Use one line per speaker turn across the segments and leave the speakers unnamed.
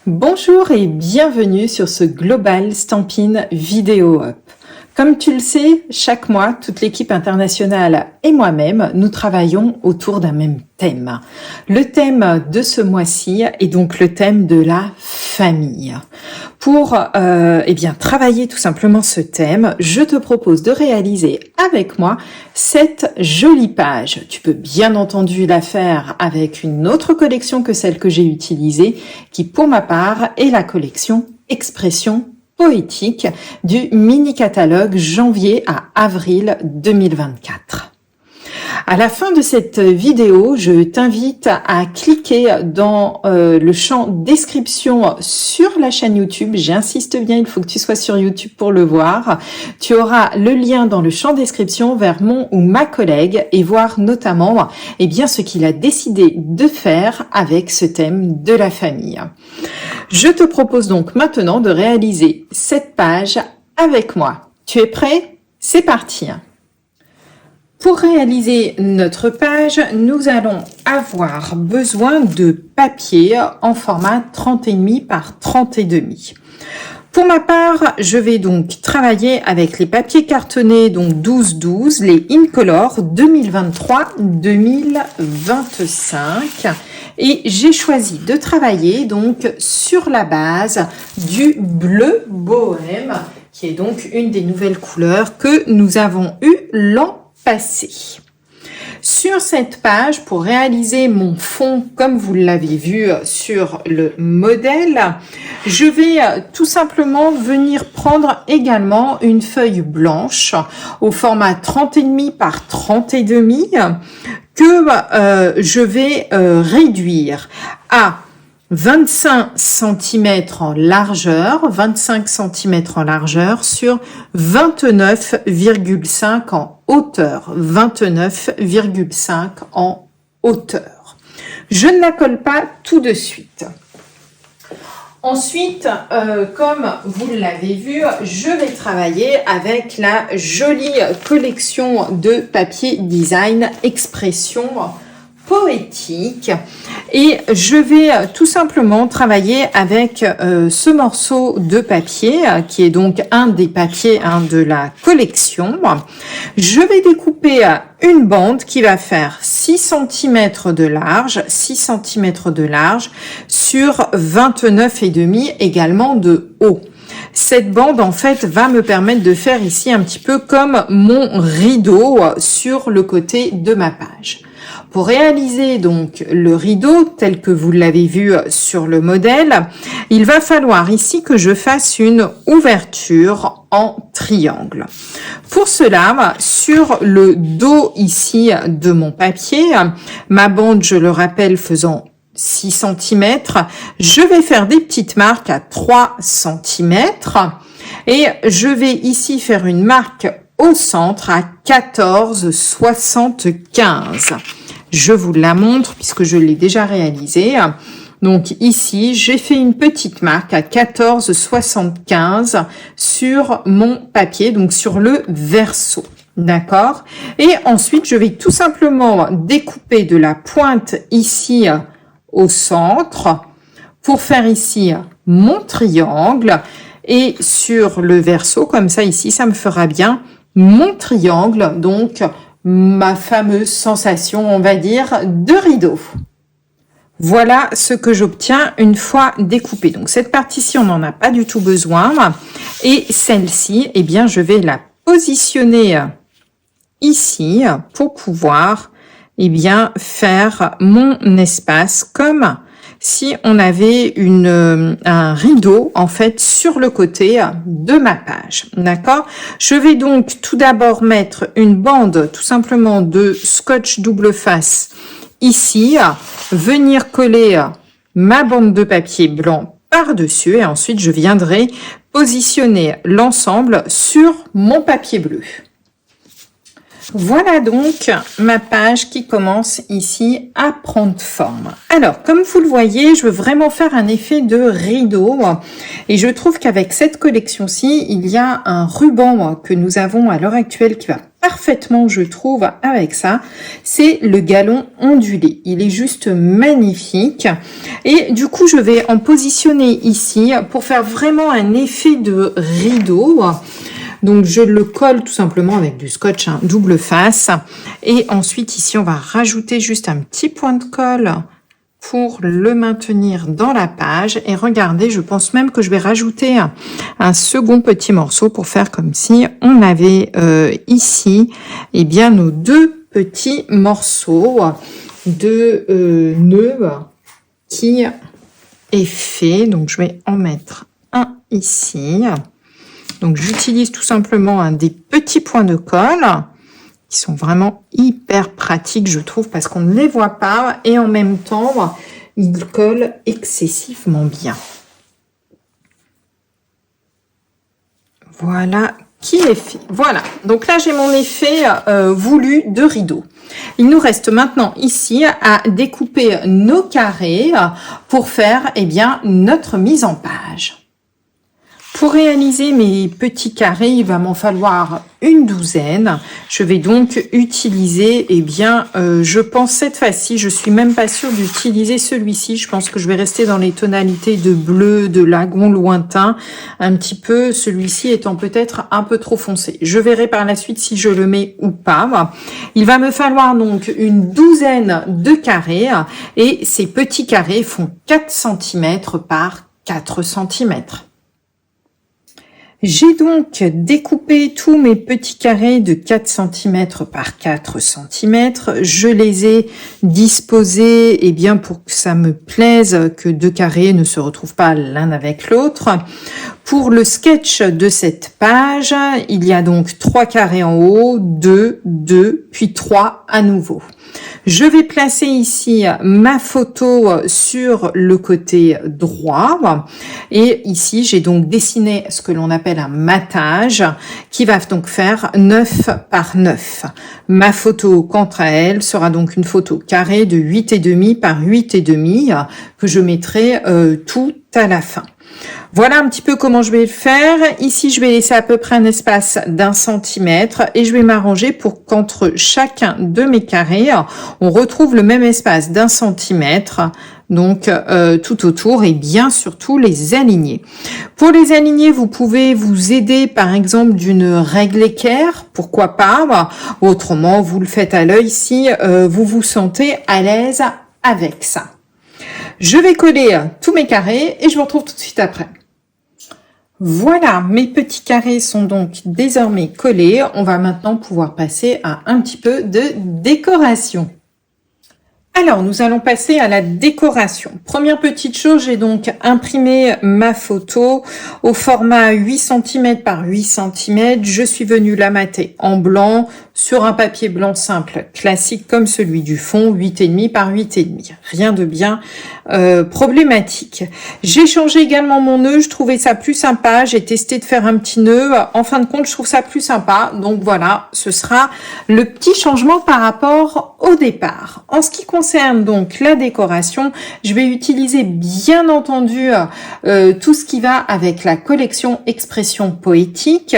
Bonjour et bienvenue sur ce Global Stampin' Vidéo Up. Comme tu le sais, chaque mois, toute l'équipe internationale et moi-même, nous travaillons autour d'un même thème. Le thème de ce mois-ci est donc le thème de la famille. Pour travailler tout simplement ce thème, je te propose de réaliser avec moi cette jolie page. Tu peux bien entendu la faire avec une autre collection que celle que j'ai utilisée, qui pour ma part est la collection Expression poétique du mini-catalogue janvier à avril 2024. À la fin de cette vidéo, je t'invite à cliquer dans le champ description sur la chaîne YouTube. J'insiste bien, il faut que tu sois sur YouTube pour le voir. Tu auras le lien dans le champ description vers mon ou ma collègue et voir notamment ce qu'il a décidé de faire avec ce thème de la famille. Je te propose donc maintenant de réaliser cette page avec moi. Tu es prêt? C'est parti! Pour réaliser notre page, nous allons avoir besoin de papier en format 30,5 par 30,5. Pour ma part, je vais donc travailler avec les papiers cartonnés, donc 12-12, les Incolor 2023-2025. Et j'ai choisi de travailler donc sur la base du bleu bohème, qui est donc une des nouvelles couleurs que nous avons eu l'an passé. Sur cette page, pour réaliser mon fond, comme vous l'avez vu sur le modèle, je vais tout simplement venir prendre également une feuille blanche au format 30,5 par 30,5 que je vais réduire à 25 cm en largeur, 25 cm en largeur sur 29,5 en hauteur, 29,5 en hauteur. Je ne la colle pas tout de suite. Ensuite, comme vous l'avez vu, je vais travailler avec la jolie collection de papier design Expression poétique et je vais tout simplement travailler avec ce morceau de papier qui est donc un des papiers de la collection. Je vais découper une bande qui va faire 6 cm de large, 6 cm de large sur 29,5 également de haut. Cette bande, en fait, va me permettre de faire ici un petit peu comme mon rideau sur le côté de ma page. Pour réaliser donc le rideau tel que vous l'avez vu sur le modèle, il va falloir ici que je fasse une ouverture en triangle. Pour cela, sur le dos ici de mon papier, ma bande, je le rappelle, faisant 6 cm, je vais faire des petites marques à 3 cm et je vais ici faire une marque au centre à 14,75. Je vous la montre puisque je l'ai déjà réalisée. Donc ici, j'ai fait une petite marque à 14,75 sur mon papier, donc sur le verso. D'accord? Et ensuite, je vais tout simplement découper de la pointe ici au centre pour faire ici mon triangle. Et sur le verso, comme ça ici, ça me fera bien mon triangle, donc ma fameuse sensation, on va dire, de rideau. Voilà ce que j'obtiens une fois découpée. Donc cette partie-ci, on n'en a pas du tout besoin. Et celle-ci, eh bien, je vais la positionner ici pour pouvoir, eh bien, faire mon espace comme si on avait un rideau en fait sur le côté de ma page. D'accord? Je vais donc tout d'abord mettre une bande tout simplement de scotch double face ici, venir coller ma bande de papier blanc par-dessus et ensuite je viendrai positionner l'ensemble sur mon papier bleu. Voilà donc ma page qui commence ici à prendre forme. Alors, comme vous le voyez, je veux vraiment faire un effet de rideau et je trouve qu'avec cette collection-ci, il y a un ruban que nous avons à l'heure actuelle qui va parfaitement, je trouve, avec ça. C'est le galon ondulé. Il est juste magnifique et du coup, je vais en positionner ici pour faire vraiment un effet de rideau. Donc, je le colle tout simplement avec du scotch double face. Et ensuite, ici, on va rajouter juste un petit point de colle pour le maintenir dans la page. Et regardez, je pense même que je vais rajouter un second petit morceau pour faire comme si on avait ici, eh bien, nos deux petits morceaux de nœud qui est fait. Donc, je vais en mettre un ici. Donc, j'utilise tout simplement des petits points de colle qui sont vraiment hyper pratiques, je trouve, parce qu'on ne les voit pas et en même temps, ils collent excessivement bien. Voilà qui est fait. Voilà, donc là, j'ai mon effet voulu de rideau. Il nous reste maintenant ici à découper nos carrés pour faire, eh bien, notre mise en page. Pour réaliser mes petits carrés, il va m'en falloir une douzaine. Je vais donc utiliser, eh bien, je pense cette fois-ci, je suis même pas sûre d'utiliser celui-ci. Je pense que je vais rester dans les tonalités de bleu, de lagon lointain, un petit peu, celui-ci étant peut-être un peu trop foncé. Je verrai par la suite si je le mets ou pas. Il va me falloir donc une douzaine de carrés et ces petits carrés font 4 cm par 4 cm. J'ai donc découpé tous mes petits carrés de 4 cm par 4 cm. Je les ai disposés, eh bien, pour que ça me plaise que deux carrés ne se retrouvent pas l'un avec l'autre. Pour le sketch de cette page, il y a donc 3 carrés en haut, 2, 2, puis 3 à nouveau. Je vais placer ici ma photo sur le côté droit et ici j'ai donc dessiné ce que l'on appelle un matage qui va donc faire 9 par 9. Ma photo quant à elle sera donc une photo carrée de 8,5 par 8,5 que je mettrai tout à la fin. Voilà un petit peu comment je vais le faire. Ici, je vais laisser à peu près un espace d'1 centimètre et je vais m'arranger pour qu'entre chacun de mes carrés, on retrouve le même espace d'1 centimètre. Donc, tout autour et bien surtout les aligner. Pour les aligner, vous pouvez vous aider par exemple d'une règle équerre, pourquoi pas. Autrement, vous le faites à l'œil si vous vous sentez à l'aise avec ça. Je vais coller tous mes carrés et je vous retrouve tout de suite après. Voilà, mes petits carrés sont donc désormais collés. On va maintenant pouvoir passer à un petit peu de décoration. Alors, nous allons passer à la décoration. Première petite chose, j'ai donc imprimé ma photo au format 8 cm par 8 cm. Je suis venue la mater en blanc sur un papier blanc simple, classique comme celui du fond, 8,5 par 8,5. Rien de bien problématique. J'ai changé également mon nœud, je trouvais ça plus sympa. J'ai testé de faire un petit nœud. En fin de compte, je trouve ça plus sympa. Donc voilà, ce sera le petit changement par rapport au départ. En ce qui concerne donc la décoration, je vais utiliser bien entendu tout ce qui va avec la collection Expression Poétique.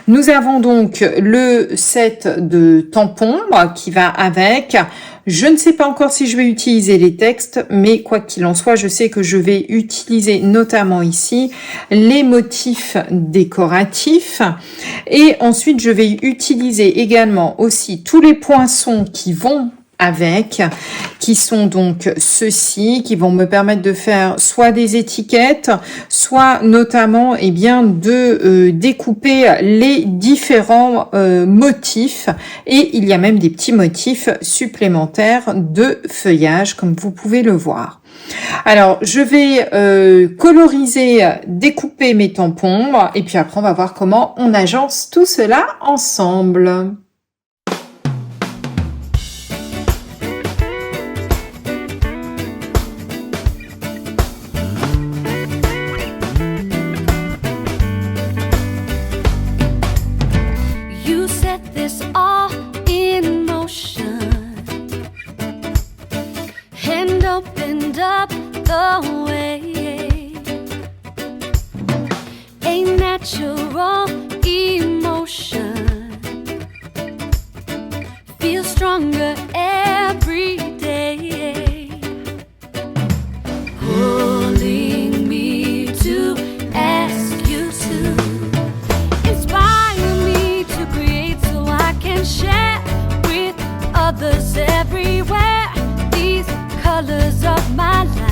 Nous avons donc le set de tampons qui va avec. Je ne sais pas encore si je vais utiliser les textes, mais quoi qu'il en soit, je sais que je vais utiliser notamment ici les motifs décoratifs. Et ensuite, je vais utiliser également aussi tous les poinçons qui vont avec, qui sont donc ceux-ci, qui vont me permettre de faire soit des étiquettes, soit notamment eh bien de découper les différents motifs, et il y a même des petits motifs supplémentaires de feuillage comme vous pouvez le voir. Alors je vais coloriser, découper mes tampons et puis après on va voir comment on agence tout cela ensemble.
natural emotion. Feel stronger every day, pulling me to ask you to inspire me to create so I can share with others everywhere these colors of my life.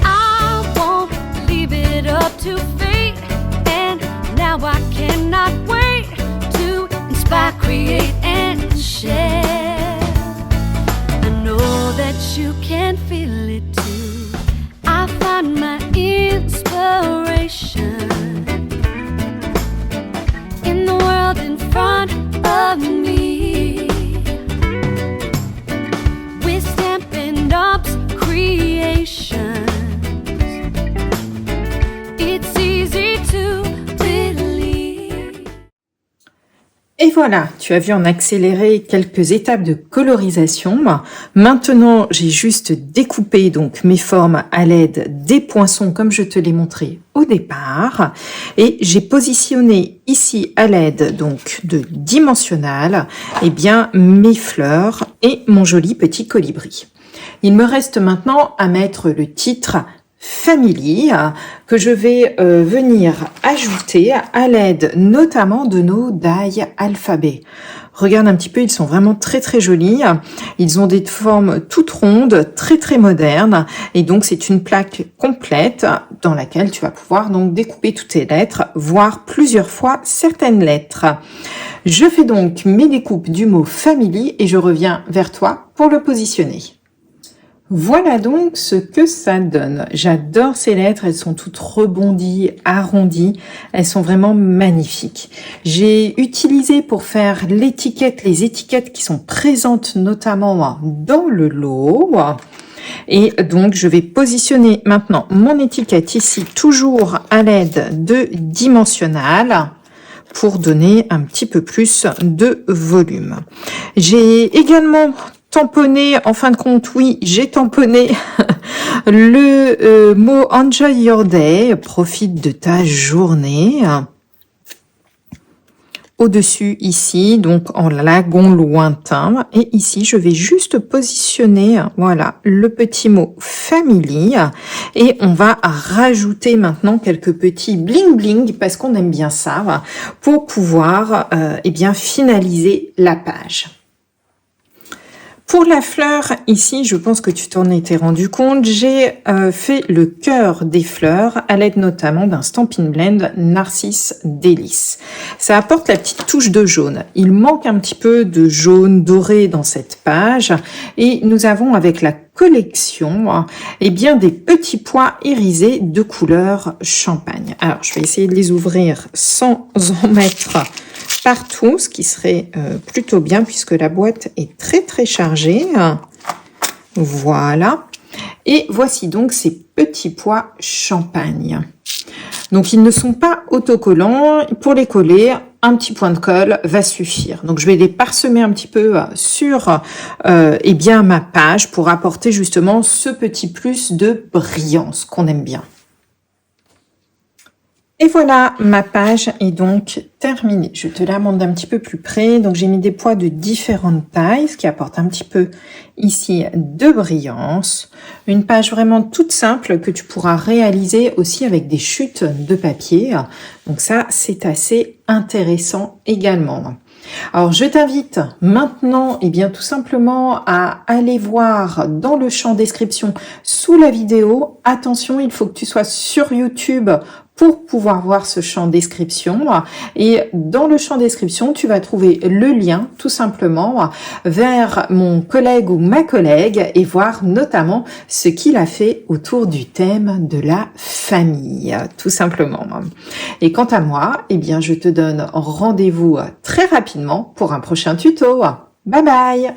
I won't leave it up to fate, and now I cannot wait to inspire, create, and share. I know that you can feel it too. I find my inspiration in the world in front of me, with Stampin' Up's creations. It's easy to believe.
Et voilà, tu as vu en accéléré quelques étapes de colorisation. Maintenant, j'ai juste découpé donc mes formes à l'aide des poinçons comme je te l'ai montré au départ. Et j'ai positionné ici à l'aide donc de dimensionnal, eh bien, mes fleurs et mon joli petit colibri. Il me reste maintenant à mettre le titre Family que je vais venir ajouter à l'aide notamment de nos die alphabets. Regarde un petit peu, ils sont vraiment très très jolis. Ils ont des formes toutes rondes, très très modernes, et donc c'est une plaque complète dans laquelle tu vas pouvoir donc découper toutes tes lettres, voire plusieurs fois certaines lettres. Je fais donc mes découpes du mot family et je reviens vers toi pour le positionner. Voilà donc ce que ça donne. J'adore ces lettres, elles sont toutes rebondies, arrondies, elles sont vraiment magnifiques. J'ai utilisé pour faire l'étiquette, les étiquettes qui sont présentes notamment dans le lot. Et donc, je vais positionner maintenant mon étiquette ici, toujours à l'aide de dimensionnal, pour donner un petit peu plus de volume. J'ai également tamponné, en fin de compte, oui, j'ai tamponné le mot Enjoy Your Day, profite de ta journée. Au-dessus ici, donc en lagon lointain. Et ici, je vais juste positionner, voilà, le petit mot family. Et on va rajouter maintenant quelques petits bling bling, parce qu'on aime bien ça, pour pouvoir eh bien finaliser la page. Pour la fleur, ici, je pense que tu t'en étais rendu compte, j'ai fait le cœur des fleurs à l'aide notamment d'un Stampin' Blend Narcisse Délice. Ça apporte la petite touche de jaune. Il manque un petit peu de jaune doré dans cette page et nous avons avec la collection eh bien des petits pois irisés de couleur champagne. Alors, je vais essayer de les ouvrir sans en mettre partout, ce qui serait plutôt bien puisque la boîte est très très chargée. Voilà. Et voici donc ces petits pois champagne. Donc ils ne sont pas autocollants. Pour les coller, un petit point de colle va suffire. Donc je vais les parsemer un petit peu sur eh bien ma page pour apporter justement ce petit plus de brillance qu'on aime bien. Et voilà, ma page est donc terminée. Je te la montre d'un petit peu plus près. Donc, j'ai mis des pois de différentes tailles, ce qui apporte un petit peu ici de brillance. Une page vraiment toute simple que tu pourras réaliser aussi avec des chutes de papier. Donc ça, c'est assez intéressant également. Alors, je t'invite maintenant, eh bien, tout simplement à aller voir dans le champ description sous la vidéo. Attention, il faut que tu sois sur YouTube pour pouvoir voir ce champ description. Et dans le champ description, tu vas trouver le lien tout simplement vers mon collègue ou ma collègue et voir notamment ce qu'il a fait autour du thème de la famille, tout simplement. Et quant à moi, eh bien, je te donne rendez-vous très rapidement pour un prochain tuto. Bye bye!